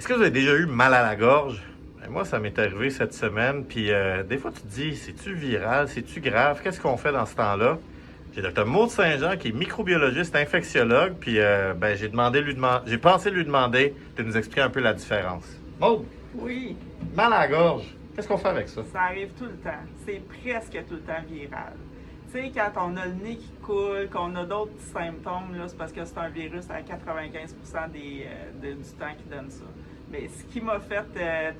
Est-ce que vous avez déjà eu mal à la gorge? Ben, moi, ça m'est arrivé cette semaine, puis des fois, tu te dis, c'est-tu viral, c'est-tu grave? Qu'est-ce qu'on fait dans ce temps-là? J'ai Dr Maud Saint-Jean, qui est microbiologiste, infectiologue, puis j'ai pensé lui demander de nous expliquer un peu la différence. Maud, Oui, mal à la gorge, qu'est-ce qu'on fait avec ça? ça arrive tout le temps. C'est presque tout le temps viral. Tu sais, quand on a le nez qui coule, qu'on a d'autres petits symptômes, là, c'est parce que c'est un virus à 95% du temps qui donne ça. Mais ce qui m'a fait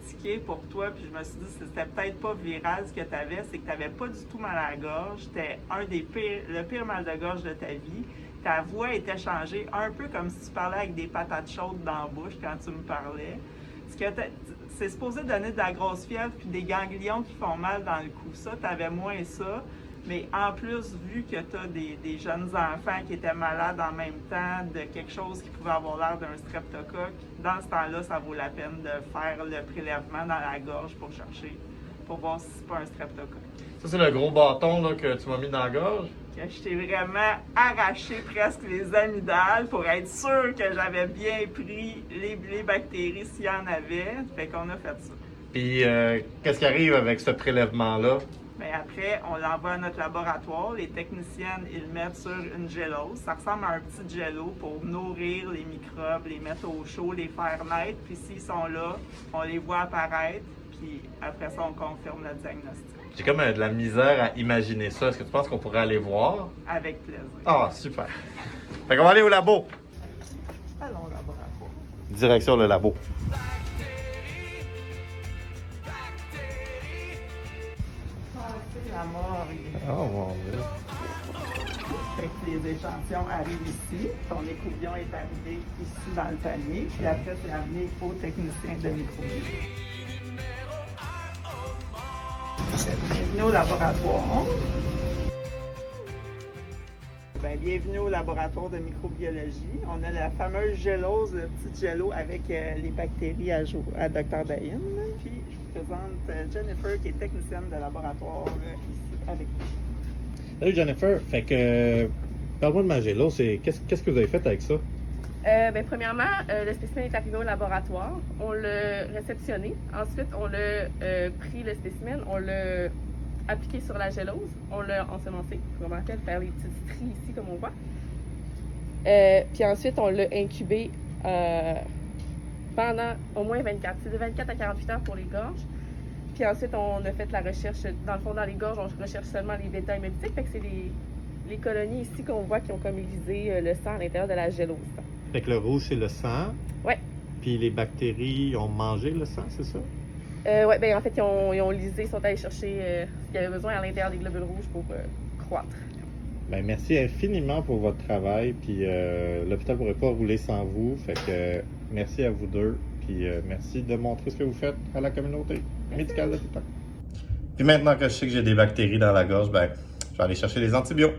tiquer pour toi, puis je me suis dit que c'était peut-être pas viral ce que tu avais, c'est que tu n'avais pas du tout mal à la gorge. C'était le pire mal de gorge de ta vie. Ta voix était changée, un peu comme si tu parlais avec des patates chaudes dans la bouche quand tu me parlais. C'est supposé donner de la grosse fièvre puis des ganglions qui font mal dans le cou. Ça, tu avais moins ça. Mais en plus, vu que tu as des jeunes enfants qui étaient malades en même temps de quelque chose qui pouvait avoir l'air d'un streptocoque, dans ce temps-là, ça vaut la peine de faire le prélèvement dans la gorge pour voir si c'est pas un streptocoque. Ça, c'est le gros bâton là, que tu m'as mis dans la gorge? Que je t'ai vraiment arraché presque les amygdales pour être sûr que j'avais bien pris les bactéries s'il y en avait. Fait qu'on a fait ça. Puis, qu'est-ce qui arrive avec ce prélèvement-là? Mais après, on l'envoie à notre laboratoire. Les techniciennes, ils le mettent sur une gélose. Ça ressemble à un petit gelo pour nourrir les microbes, les mettre au chaud, les faire naître. Puis s'ils sont là, on les voit apparaître. Puis après ça, on confirme le diagnostic. J'ai comme de la misère à imaginer ça. Est-ce que tu penses qu'on pourrait aller voir? Avec plaisir. Ah, super. Fait qu'on va aller au labo. Allons au laboratoire. Direction le labo. C'est la morgue. Oh mon Dieu. Fait que les échantillons arrivent ici. Ton écouvillon est arrivé ici dans le panier. Puis après, c'est amené au technicien de microbiologie. Bienvenue au laboratoire. Bienvenue au laboratoire de microbiologie. On a la fameuse gélose, le petit gelo avec les bactéries à Dr Dahin. Puis je vous présente Jennifer, qui est technicienne de laboratoire ici avec nous. Salut Jennifer. Fait que, parle-moi de ma gélo. Qu'est-ce que vous avez fait avec ça? Premièrement, le spécimen est arrivé au laboratoire. On l'a réceptionné. Ensuite, on l'a pris le spécimen, on l'a appliqué sur la gélose. On l'a ensemencé, comme on appelle, faire les petites stries ici, comme on voit. Puis ensuite, on l'a incubé pendant au moins 24. C'est de 24 à 48 heures pour les gorges. Puis ensuite, on a fait la recherche. Dans le fond, dans les gorges, on recherche seulement les bêta-hémolytiques. Fait que c'est les colonies ici qu'on voit qui ont comme lisé le sang à l'intérieur de la gélose. Fait que le rouge, c'est le sang. Ouais. Puis les bactéries ont mangé le sang, c'est ça? Ouais, ben en fait, ils ont lisé, ils sont allés chercher ce qu'il y avait besoin à l'intérieur des globules rouges pour croître. Ben, merci infiniment pour votre travail. Puis l'hôpital ne pourrait pas rouler sans vous. Fait que merci à vous deux. Puis merci de montrer ce que vous faites à la communauté médicale de tout le temps. Puis maintenant que je sais que j'ai des bactéries dans la gorge, ben, je vais aller chercher les antibiotiques.